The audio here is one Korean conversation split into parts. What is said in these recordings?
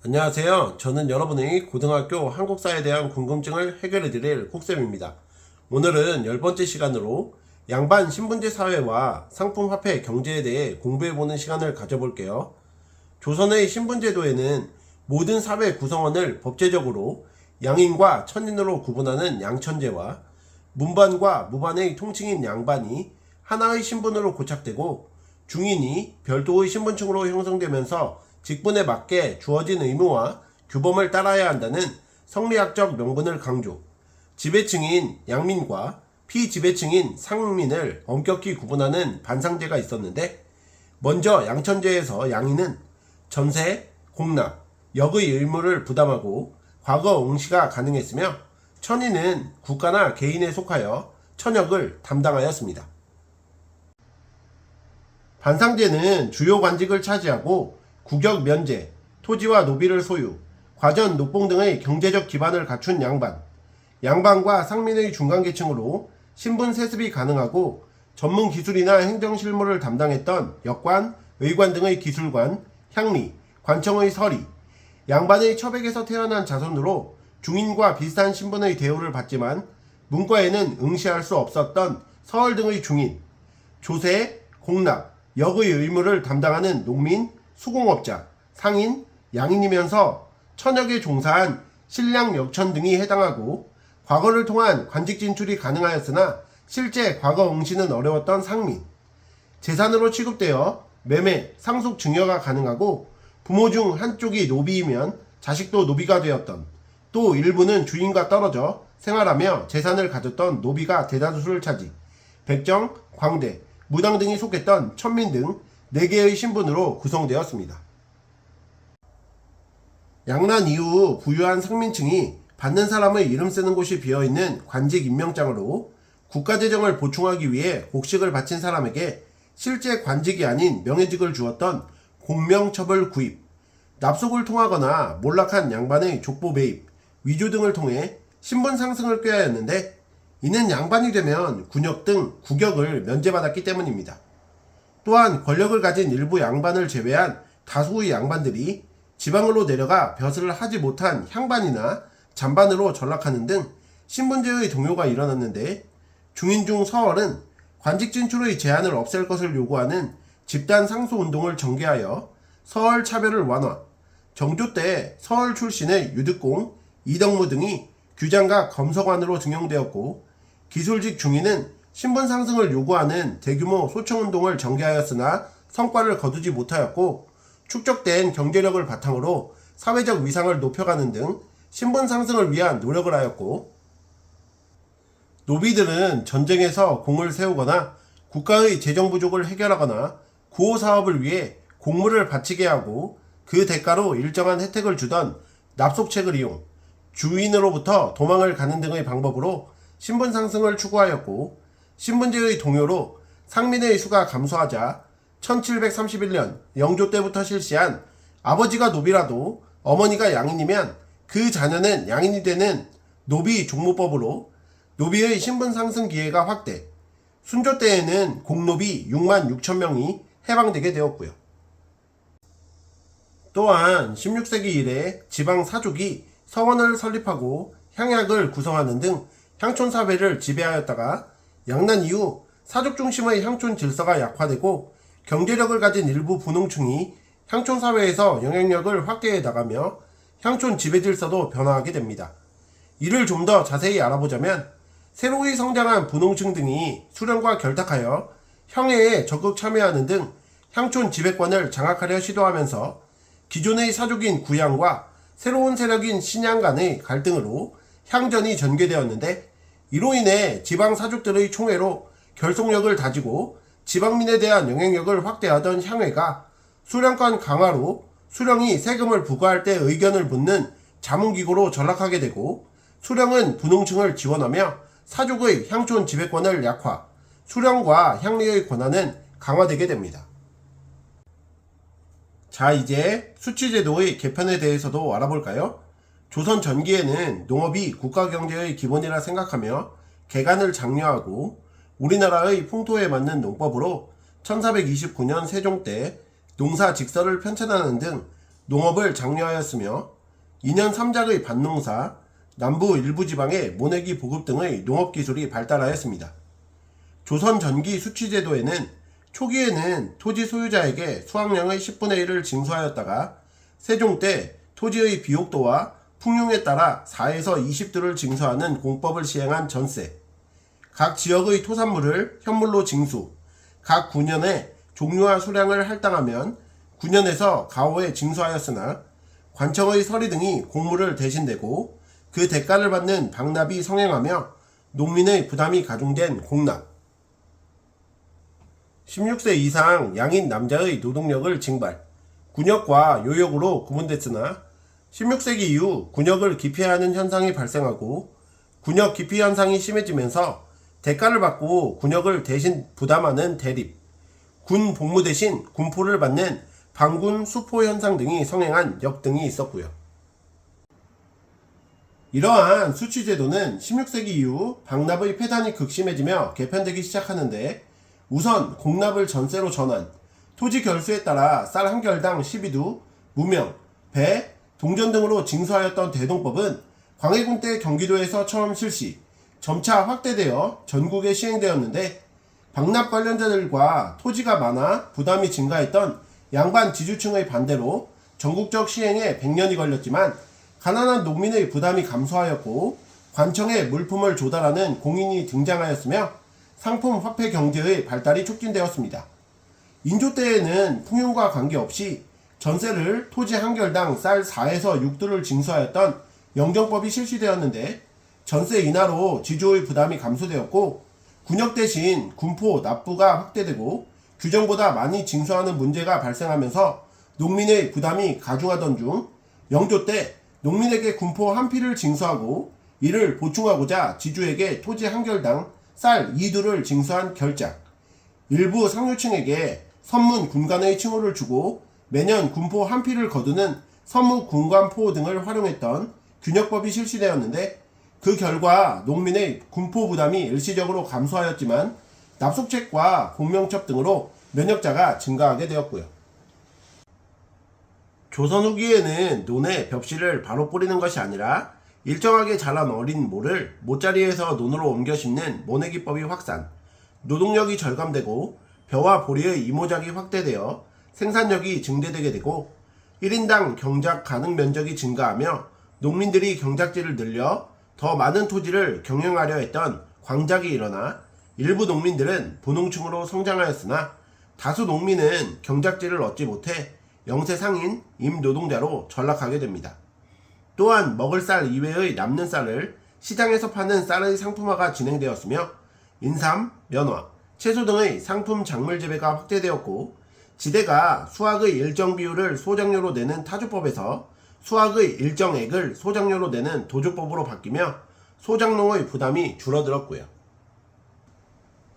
안녕하세요. 저는 여러분의 고등학교 한국사에 대한 궁금증을 해결해드릴 콕쌤입니다. 오늘은 10번째 시간으로 양반 신분제 사회와 상품화폐 경제에 대해 공부해보는 시간을 가져볼게요. 조선의 신분제도에는 모든 사회 구성원을 법제적으로 양인과 천인으로 구분하는 양천제와 문반과 무반의 통칭인 양반이 하나의 신분으로 고착되고 중인이 별도의 신분층으로 형성되면서 직분에 맞게 주어진 의무와 규범을 따라야 한다는 성리학적 명분을 강조, 지배층인 양민과 피지배층인 상민을 엄격히 구분하는 반상제가 있었는데, 먼저 양천제에서 양인은 전세, 공납, 역의 의무를 부담하고 과거 응시가 가능했으며, 천인은 국가나 개인에 속하여 천역을 담당하였습니다. 반상제는 주요 관직을 차지하고 국역 면제, 토지와 노비를 소유, 과전, 녹봉 등의 경제적 기반을 갖춘 양반, 양반과 상민의 중간계층으로 신분 세습이 가능하고 전문 기술이나 행정 실무를 담당했던 역관, 의관 등의 기술관, 향리, 관청의 서리, 양반의 처백에서 태어난 자손으로 중인과 비슷한 신분의 대우를 받지만 문과에는 응시할 수 없었던 서얼 등의 중인, 조세, 공납, 역의 의무를 담당하는 농민, 수공업자, 상인, 양인이면서 천역에 종사한 신량, 역천 등이 해당하고 과거를 통한 관직 진출이 가능하였으나 실제 과거 응시는 어려웠던 상민, 재산으로 취급되어 매매, 상속 증여가 가능하고 부모 중 한쪽이 노비이면 자식도 노비가 되었던, 또 일부는 주인과 떨어져 생활하며 재산을 가졌던 노비가 대다수를 차지, 백정, 광대, 무당 등이 속했던 천민 등 4개의 신분으로 구성되었습니다. 양난 이후 부유한 상민층이 받는 사람의 이름 쓰는 곳이 비어있는 관직 임명장으로 국가재정을 보충하기 위해 곡식을 바친 사람에게 실제 관직이 아닌 명예직을 주었던 공명처벌 구입, 납속을 통하거나 몰락한 양반의 족보 매입, 위조 등을 통해 신분 상승을 꾀하였는데, 이는 양반이 되면 군역 등 국역을 면제받았기 때문입니다. 또한 권력을 가진 일부 양반을 제외한 다수의 양반들이 지방으로 내려가 벼슬을 하지 못한 향반이나 잔반으로 전락하는 등 신분제의 동요가 일어났는데, 중인 중 서얼은 관직 진출의 제한을 없앨 것을 요구하는 집단 상소운동을 전개하여 서얼 차별을 완화, 정조 때 서얼 출신의 유득공, 이덕무 등이 규장각 검서관으로 등용되었고, 기술직 중인은 신분 상승을 요구하는 대규모 소청운동을 전개하였으나 성과를 거두지 못하였고, 축적된 경제력을 바탕으로 사회적 위상을 높여가는 등 신분 상승을 위한 노력을 하였고, 노비들은 전쟁에서 공을 세우거나 국가의 재정 부족을 해결하거나 구호 사업을 위해 공물을 바치게 하고 그 대가로 일정한 혜택을 주던 납속책을 이용 주인으로부터 도망을 가는 등의 방법으로 신분 상승을 추구하였고, 신분제의 동요로 상민의 수가 감소하자 1731년 영조 때부터 실시한 아버지가 노비라도 어머니가 양인이면 그 자녀는 양인이 되는 노비 종무법으로 노비의 신분 상승 기회가 확대, 순조 때에는 공노비 6만 6천 명이 해방되게 되었고요. 또한 16세기 이래 지방 사족이 서원을 설립하고 향약을 구성하는 등 향촌사회를 지배하였다가 양난 이후 사족 중심의 향촌 질서가 약화되고 경제력을 가진 일부 분홍층이 향촌사회에서 영향력을 확대해 나가며 향촌 지배질서도 변화하게 됩니다. 이를 좀 더 자세히 알아보자면, 새로이 성장한 분홍층 등이 수령과 결탁하여 형해에 적극 참여하는 등 향촌 지배권을 장악하려 시도하면서 기존의 사족인 구양과 새로운 세력인 신양 간의 갈등으로 향전이 전개되었는데, 이로 인해 지방 사족들의 총회로 결속력을 다지고 지방민에 대한 영향력을 확대하던 향회가 수령권 강화로 수령이 세금을 부과할 때 의견을 묻는 자문기구로 전락하게 되고, 수령은 분홍층을 지원하며 사족의 향촌 지배권을 약화, 수령과 향리의 권한은 강화되게 됩니다. 자, 이제 수치제도의 개편에 대해서도 알아볼까요? 조선 전기에는 농업이 국가경제의 기본이라 생각하며 개간을 장려하고 우리나라의 풍토에 맞는 농법으로 1429년 세종 때 농사 직설을 편찬하는 등 농업을 장려하였으며 2년 3작의 밭농사, 남부 일부 지방의 모내기 보급 등의 농업기술이 발달하였습니다. 조선 전기 수취제도에는 초기에는 토지 소유자에게 수확량의 10분의 1을 징수하였다가 세종 때 토지의 비옥도와 풍흉에 따라 4에서 20도를 징수하는 공법을 시행한 전세, 각 지역의 토산물을 현물로 징수, 각 구년에 종류와 수량을 할당하면 구년에서 가오에 징수하였으나 관청의 서리 등이 공물을 대신되고 그 대가를 받는 방납이 성행하며 농민의 부담이 가중된 공납, 16세 이상 양인 남자의 노동력을 징발, 군역과 요역으로 구분됐으나 16세기 이후 군역을 기피하는 현상이 발생하고 군역 기피 현상이 심해지면서 대가를 받고 군역을 대신 부담하는 대립, 군 복무 대신 군포를 받는 방군 수포 현상 등이 성행한 역 등이 있었고요. 이러한 수취제도는 16세기 이후 방납의 폐단이 극심해지며 개편되기 시작하는데 우선 공납을 전세로 전환, 토지 결수에 따라 쌀 한 결당 12두, 무명, 배, 동전 등으로 징수하였던 대동법은 광해군 때 경기도에서 처음 실시, 점차 확대되어 전국에 시행되었는데 방납 관련자들과 토지가 많아 부담이 증가했던 양반 지주층의 반대로 전국적 시행에 100년이 걸렸지만 가난한 농민의 부담이 감소하였고 관청에 물품을 조달하는 공인이 등장하였으며 상품 화폐 경제의 발달이 촉진되었습니다. 인조 때에는 풍흉과 관계없이 전세를 토지 한 결당 쌀 4에서 6두를 징수하였던 영정법이 실시되었는데 전세 인하로 지주의 부담이 감소되었고 군역 대신 군포 납부가 확대되고 규정보다 많이 징수하는 문제가 발생하면서 농민의 부담이 가중하던 중 영조 때 농민에게 군포 한 피를 징수하고 이를 보충하고자 지주에게 토지 한 결당 쌀 2두를 징수한 결작, 일부 상류층에게 선문 군관의 칭호를 주고 매년 군포 한 피를 거두는 선무 군관포 등을 활용했던 균역법이 실시되었는데 그 결과 농민의 군포 부담이 일시적으로 감소하였지만 납속책과 공명첩 등으로 면역자가 증가하게 되었고요. 조선 후기에는 논에 벽실을 바로 뿌리는 것이 아니라 일정하게 자란 어린 모를 모짜리에서 논으로 옮겨 심는 모내기법이 확산, 노동력이 절감되고 벼와 보리의 이모작이 확대되어 생산력이 증대되게 되고 1인당 경작 가능 면적이 증가하며 농민들이 경작지를 늘려 더 많은 토지를 경영하려 했던 광작이 일어나 일부 농민들은 부농층으로 성장하였으나 다수 농민은 경작지를 얻지 못해 영세 상인, 임노동자로 전락하게 됩니다. 또한 먹을 쌀 이외의 남는 쌀을 시장에서 파는 쌀의 상품화가 진행되었으며 인삼, 면화, 채소 등의 상품 작물 재배가 확대되었고 지대가 수확의 일정 비율을 소작료로 내는 타조법에서 수확의 일정액을 소작료로 내는 도조법으로 바뀌며 소작농의 부담이 줄어들었고요.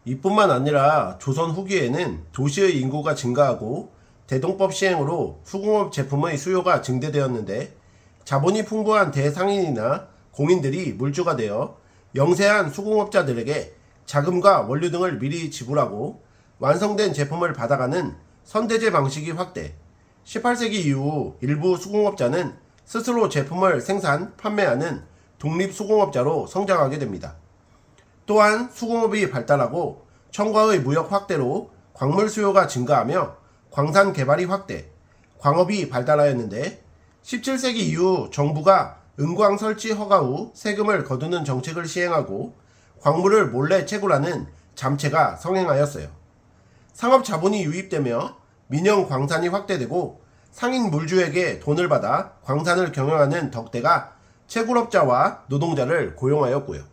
이뿐만 아니라 조선 후기에는 도시의 인구가 증가하고 대동법 시행으로 수공업 제품의 수요가 증대되었는데 자본이 풍부한 대상인이나 공인들이 물주가 되어 영세한 수공업자들에게 자금과 원료 등을 미리 지불하고 완성된 제품을 받아가는 선대제 방식이 확대, 18세기 이후 일부 수공업자는 스스로 제품을 생산, 판매하는 독립수공업자로 성장하게 됩니다. 또한 수공업이 발달하고 청과의 무역 확대로 광물 수요가 증가하며 광산 개발이 확대, 광업이 발달하였는데 17세기 이후 정부가 은광 설치 허가 후 세금을 거두는 정책을 시행하고 광물을 몰래 채굴하는 잠채가 성행하였어요. 상업 자본이 유입되며 민영 광산이 확대되고 상인 물주에게 돈을 받아 광산을 경영하는 덕대가 채굴업자와 노동자를 고용하였고요.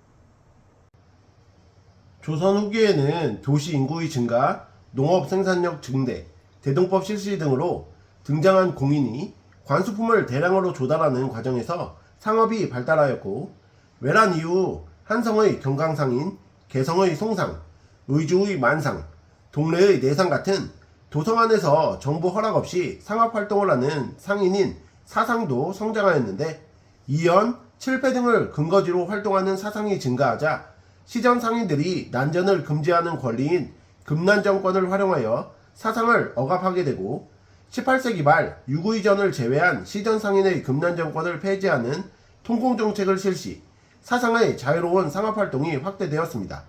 조선 후기에는 도시 인구의 증가, 농업 생산력 증대, 대동법 실시 등으로 등장한 공인이 관수품을 대량으로 조달하는 과정에서 상업이 발달하였고 외란 이후 한성의 경강상인, 개성의 송상, 의주의 만상, 동래의 내상 같은 도성 안에서 정부 허락 없이 상업활동을 하는 상인인 사상도 성장하였는데 이연, 칠패 등을 근거지로 활동하는 사상이 증가하자 시전 상인들이 난전을 금지하는 권리인 금난정권을 활용하여 사상을 억압하게 되고 18세기 말 유구이전을 제외한 시전 상인의 금난정권을 폐지하는 통공정책을 실시, 사상의 자유로운 상업활동이 확대되었습니다.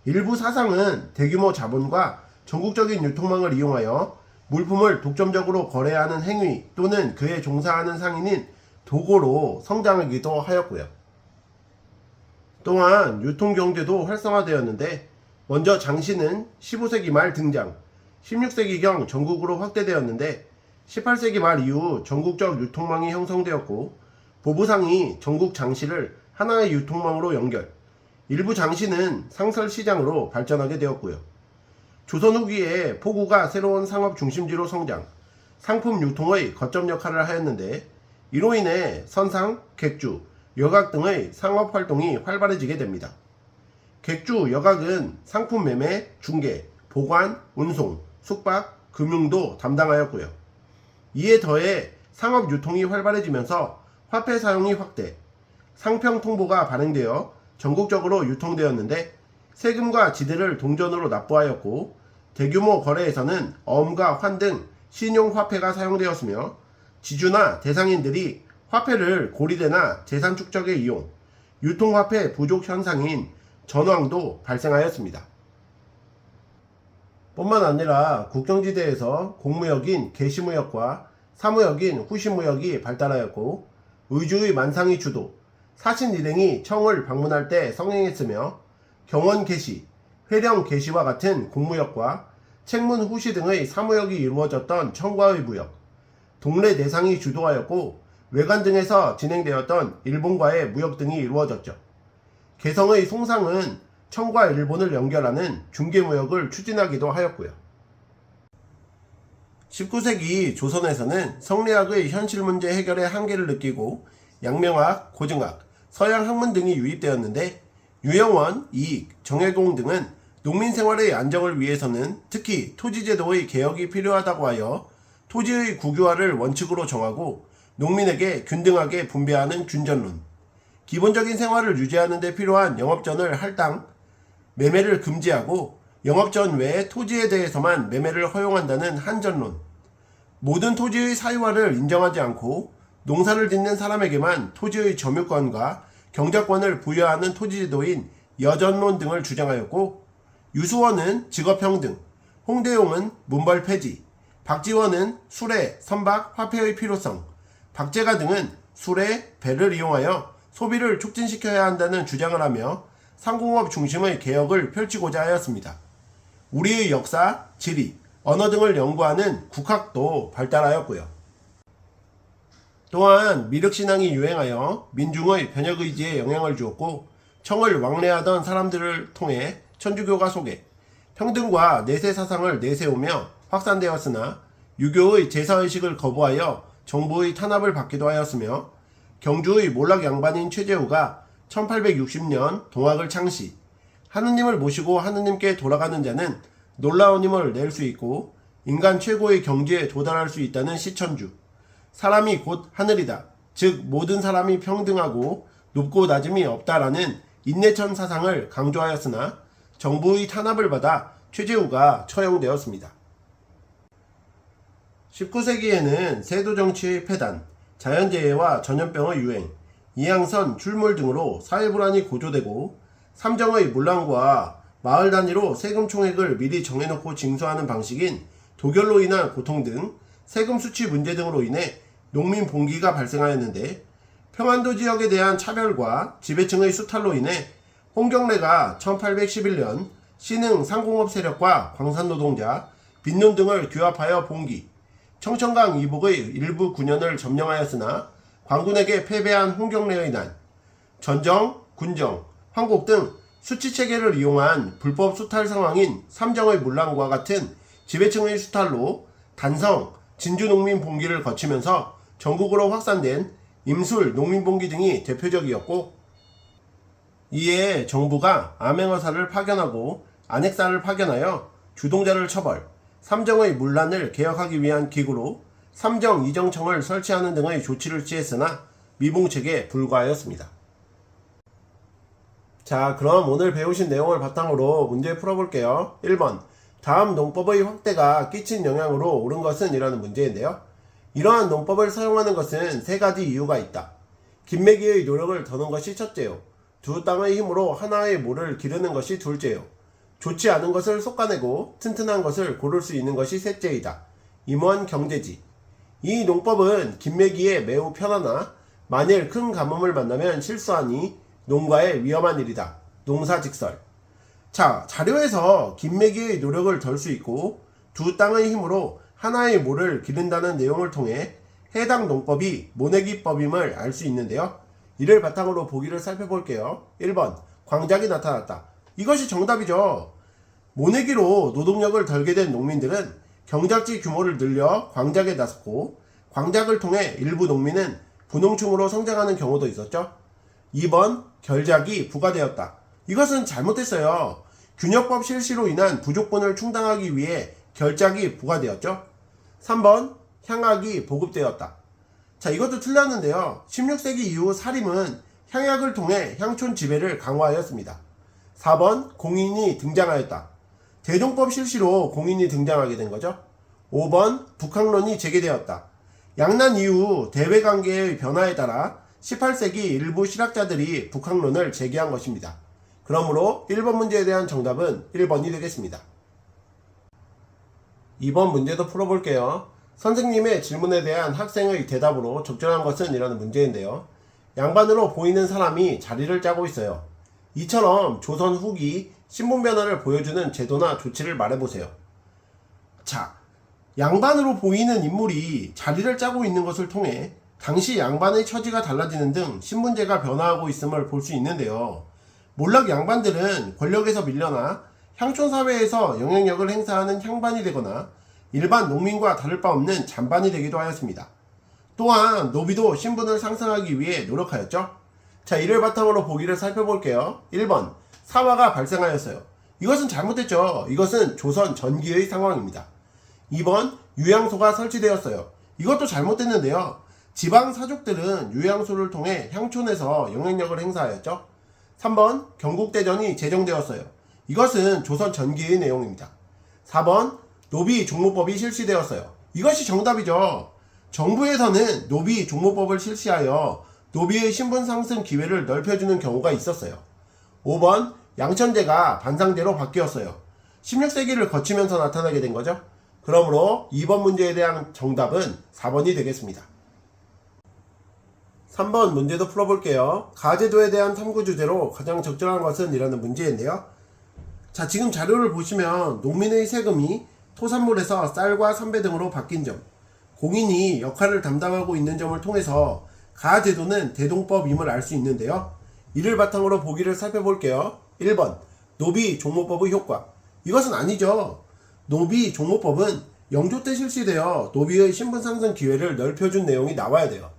일부 사상은 대규모 자본과 전국적인 유통망을 이용하여 물품을 독점적으로 거래하는 행위 또는 그에 종사하는 상인인 도고로 성장하기도 하였고요. 또한 유통경제도 활성화되었는데 먼저 장시는 15세기 말 등장, 16세기경 전국으로 확대되었는데 18세기 말 이후 전국적 유통망이 형성되었고 보부상이 전국 장시를 하나의 유통망으로 연결, 일부 장시는 상설시장으로 발전하게 되었고요. 조선 후기에 포구가 새로운 상업 중심지로 성장, 상품 유통의 거점 역할을 하였는데 이로 인해 선상, 객주, 여각 등의 상업 활동이 활발해지게 됩니다. 객주, 여각은 상품 매매, 중개, 보관, 운송, 숙박, 금융도 담당하였고요. 이에 더해 상업 유통이 활발해지면서 화폐 사용이 확대, 상평 통보가 발행되어 전국적으로 유통되었는데 세금과 지대를 동전으로 납부하였고 대규모 거래에서는 어음과 환 등 신용화폐가 사용되었으며 지주나 대상인들이 화폐를 고리대나 재산 축적에 이용, 유통화폐 부족 현상인 전황도 발생하였습니다. 뿐만 아니라 국경지대에서 공무역인 개시무역과 사무역인 후시무역이 발달하였고 의주의 만상이 주도, 사신 일행이 청을 방문할 때 성행했으며 경원 개시, 회령 개시와 같은 공무역과 책문 후시 등의 사무역이 이루어졌던 청과의 무역, 동래 내상이 주도하였고 외관 등에서 진행되었던 일본과의 무역 등이 이루어졌죠. 개성의 송상은 청과 일본을 연결하는 중개무역을 추진하기도 하였고요. 19세기 조선에서는 성리학의 현실문제 해결의 한계를 느끼고 양명학, 고증학, 서양 학문 등이 유입되었는데 유영원, 이익, 정혜공 등은 농민생활의 안정을 위해서는 특히 토지제도의 개혁이 필요하다고 하여 토지의 국유화를 원칙으로 정하고 농민에게 균등하게 분배하는 균전론, 기본적인 생활을 유지하는 데 필요한 영업전을 할당, 매매를 금지하고 영업전 외에 토지에 대해서만 매매를 허용한다는 한전론, 모든 토지의 사유화를 인정하지 않고 농사를 짓는 사람에게만 토지의 점유권과 경작권을 부여하는 토지제도인 여전론 등을 주장하였고 유수원은 직업평등, 홍대용은 문벌 폐지, 박지원은 수레, 선박, 화폐의 필요성, 박재가 등은 수레, 배를 이용하여 소비를 촉진시켜야 한다는 주장을 하며 상공업 중심의 개혁을 펼치고자 하였습니다. 우리의 역사, 지리, 언어 등을 연구하는 국학도 발달하였고요. 또한 미륵신앙이 유행하여 민중의 변혁의지에 영향을 주었고 청을 왕래하던 사람들을 통해 천주교가 소개, 평등과 내세 사상을 내세우며 확산되었으나 유교의 제사의식을 거부하여 정부의 탄압을 받기도 하였으며 경주의 몰락 양반인 최재우가 1860년 동학을 창시, 하느님을 모시고 하느님께 돌아가는 자는 놀라운 힘을 낼 수 있고 인간 최고의 경지에 도달할 수 있다는 시천주, 사람이 곧 하늘이다, 즉 모든 사람이 평등하고 높고 낮음이 없다라는 인내천 사상을 강조하였으나 정부의 탄압을 받아 최재우가 처형되었습니다. 19세기에는 세도정치의 폐단, 자연재해와 전염병의 유행, 이양선, 출몰 등으로 사회불안이 고조되고 삼정의 문란과 마을 단위로 세금 총액을 미리 정해놓고 징수하는 방식인 도결로 인한 고통 등 세금 수치 문제 등으로 인해 농민 봉기가 발생하였는데 평안도 지역에 대한 차별과 지배층의 수탈로 인해 홍경래가 1811년 신흥 상공업 세력과 광산노동자, 빈논 등을 규합하여 봉기, 청천강 이북의 일부 군현을 점령하였으나 광군에게 패배한 홍경래의 난, 전정, 군정, 황곡 등 수치체계를 이용한 불법 수탈 상황인 삼정의 문란과 같은 지배층의 수탈로 단성, 진주농민 봉기를 거치면서 전국으로 확산된 임술 농민봉기 등이 대표적이었고 이에 정부가 암행어사를 파견하고 안핵사를 파견하여 주동자를 처벌, 삼정의 문란을 개혁하기 위한 기구로 삼정 이정청을 설치하는 등의 조치를 취했으나 미봉책에 불과하였습니다. 자, 그럼 오늘 배우신 내용을 바탕으로 문제 풀어볼게요. 1번. 다음 농법의 확대가 끼친 영향으로 옳은 것은? 이라는 문제인데요. 이러한 농법을 사용하는 것은 세 가지 이유가 있다. 김매기의 노력을 더는 것이 첫째요. 두 땅의 힘으로 하나의 모를 기르는 것이 둘째요. 좋지 않은 것을 솎아내고 튼튼한 것을 고를 수 있는 것이 셋째이다. 임원 경제지. 이 농법은 김매기에 매우 편하나 만일 큰 가뭄을 만나면 실수하니 농가에 위험한 일이다. 농사직설. 자, 자료에서 김매기의 노력을 덜 수 있고 두 땅의 힘으로 하나의 모를 기른다는 내용을 통해 해당 농법이 모내기법임을 알 수 있는데요. 이를 바탕으로 보기를 살펴볼게요. 1번. 광작이 나타났다. 이것이 정답이죠. 모내기로 노동력을 덜게 된 농민들은 경작지 규모를 늘려 광작에 나섰고 광작을 통해 일부 농민은 분농충으로 성장하는 경우도 있었죠. 2번. 결작이 부과되었다. 이것은 잘못됐어요. 균역법 실시로 인한 부족분을 충당하기 위해 결작이 부과되었죠. 3번. 향약이 보급되었다. 자, 이것도 틀렸는데요. 16세기 이후 사림은 향약을 통해 향촌 지배를 강화하였습니다. 4번. 공인이 등장하였다. 대동법 실시로 공인이 등장하게 된 거죠. 5번. 북학론이 제기되었다. 양난 이후 대외관계의 변화에 따라 18세기 일부 실학자들이 북학론을 제기한 것입니다. 그러므로 1번 문제에 대한 정답은 1번이 되겠습니다. 2번 문제도 풀어볼게요. 선생님의 질문에 대한 학생의 대답으로 적절한 것은? 이라는 문제인데요. 양반으로 보이는 사람이 자리를 짜고 있어요. 이처럼 조선 후기 신분 변화를 보여주는 제도나 조치를 말해보세요. 자, 양반으로 보이는 인물이 자리를 짜고 있는 것을 통해 당시 양반의 처지가 달라지는 등 신분제가 변화하고 있음을 볼 수 있는데요. 몰락 양반들은 권력에서 밀려나 향촌사회에서 영향력을 행사하는 향반이 되거나 일반 농민과 다를 바 없는 잔반이 되기도 하였습니다. 또한 노비도 신분을 상승하기 위해 노력하였죠. 자, 이를 바탕으로 보기를 살펴볼게요. 1번. 사화가 발생하였어요. 이것은 잘못됐죠. 이것은 조선 전기의 상황입니다. 2번. 유양소가 설치되었어요. 이것도 잘못됐는데요. 지방 사족들은 유양소를 통해 향촌에서 영향력을 행사하였죠. 3번. 경국대전이 제정되었어요. 이것은 조선 전기의 내용입니다. 4번. 노비 종무법이 실시되었어요. 이것이 정답이죠. 정부에서는 노비 종무법을 실시하여 노비의 신분 상승 기회를 넓혀주는 경우가 있었어요. 5번. 양천제가 반상제로 바뀌었어요. 16세기를 거치면서 나타나게 된 거죠. 그러므로 2번 문제에 대한 정답은 4번이 되겠습니다. 3번 문제도 풀어볼게요. 가제도에 대한 탐구 주제로 가장 적절한 것은? 이라는 문제인데요. 자, 지금 자료를 보시면 농민의 세금이 토산물에서 쌀과 선배 등으로 바뀐 점, 공인이 역할을 담당하고 있는 점을 통해서 가제도는 대동법임을 알 수 있는데요. 이를 바탕으로 보기를 살펴볼게요. 1번. 노비 종무법의 효과. 이것은 아니죠. 노비 종무법은 영조 때 실시되어 노비의 신분 상승 기회를 넓혀준 내용이 나와야 돼요.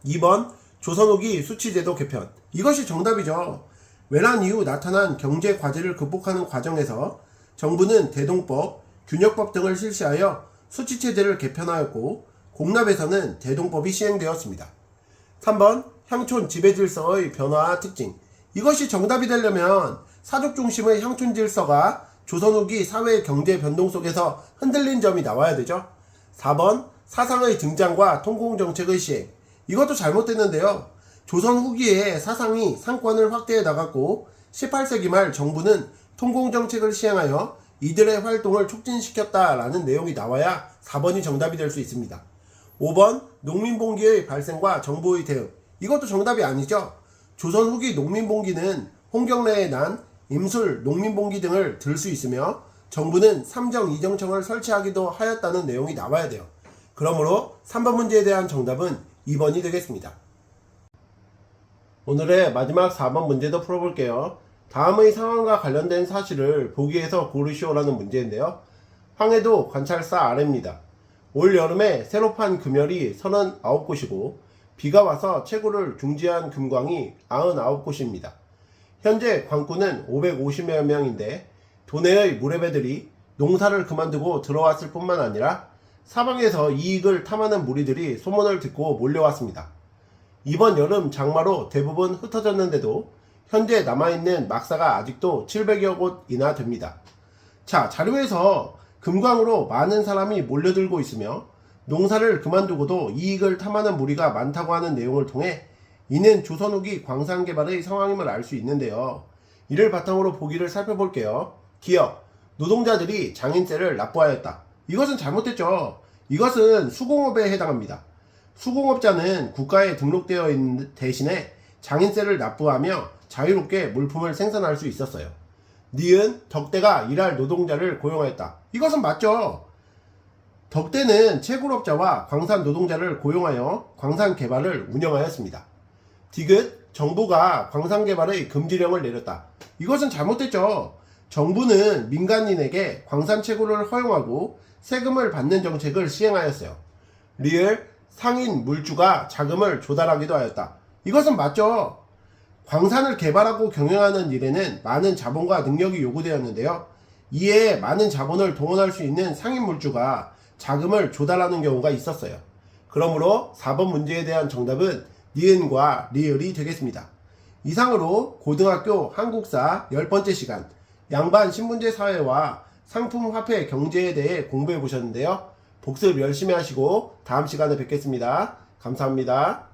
2번. 조선 후기 수치제도 개편. 이것이 정답이죠. 외란 이후 나타난 경제 과제를 극복하는 과정에서 정부는 대동법, 균역법 등을 실시하여 수치체제를 개편하였고 공납에서는 대동법이 시행되었습니다. 3번. 향촌 지배질서의 변화와 특징. 이것이 정답이 되려면 사족 중심의 향촌 질서가 조선 후기 사회 경제 변동 속에서 흔들린 점이 나와야 되죠. 4번. 사상의 등장과 통공정책의 시행. 이것도 잘못됐는데요. 조선 후기에 사상이 상권을 확대해 나갔고 18세기 말 정부는 통공정책을 시행하여 이들의 활동을 촉진시켰다라는 내용이 나와야 4번이 정답이 될 수 있습니다. 5번. 농민봉기의 발생과 정부의 대응. 이것도 정답이 아니죠. 조선 후기 농민봉기는 홍경래의 난, 임술, 농민봉기 등을 들 수 있으며 정부는 삼정 이정청을 설치하기도 하였다는 내용이 나와야 돼요. 그러므로 3번 문제에 대한 정답은 2번이 되겠습니다. 오늘의 마지막 4번 문제도 풀어볼게요. 다음의 상황과 관련된 사실을 보기에서 고르시오라는 문제인데요. 황해도 관찰사 아래입니다. 올 여름에 새로 판 금열이 39곳이고 비가 와서 채굴을 중지한 금광이 99곳입니다. 현재 광구는 550여 명인데 도내의 무례배들이 농사를 그만두고 들어왔을 뿐만 아니라 사방에서 이익을 탐하는 무리들이 소문을 듣고 몰려왔습니다. 이번 여름 장마로 대부분 흩어졌는데도 현재 남아있는 막사가 아직도 700여 곳이나 됩니다. 자, 자료에서 금광으로 많은 사람이 몰려들고 있으며 농사를 그만두고도 이익을 탐하는 무리가 많다고 하는 내용을 통해 이는 조선 후기 광산 개발의 상황임을 알 수 있는데요. 이를 바탕으로 보기를 살펴볼게요. 기업, 노동자들이 장인세를 납부하였다. 이것은 잘못됐죠. 이것은 수공업에 해당합니다. 수공업자는 국가에 등록되어 있는 대신에 장인세를 납부하며 자유롭게 물품을 생산할 수 있었어요. 니은 덕대가 일할 노동자를 고용하였다. 이것은 맞죠. 덕대는 채굴업자와 광산 노동자를 고용하여 광산 개발을 운영하였습니다. 디귿 정부가 광산 개발의 금지령을 내렸다. 이것은 잘못됐죠. 정부는 민간인에게 광산 채굴을 허용하고 세금을 받는 정책을 시행하였어요. 리을 상인 물주가 자금을 조달하기도 하였다. 이것은 맞죠. 광산을 개발하고 경영하는 일에는 많은 자본과 능력이 요구되었는데요. 이에 많은 자본을 동원할 수 있는 상인 물주가 자금을 조달하는 경우가 있었어요. 그러므로 4번 문제에 대한 정답은 니은과 리을이 되겠습니다. 이상으로 고등학교 한국사 10번째 시간 양반 신문제 사회와 상품 화폐 경제에 대해 공부해 보셨는데요. 복습 열심히 하시고 다음 시간에 뵙겠습니다. 감사합니다.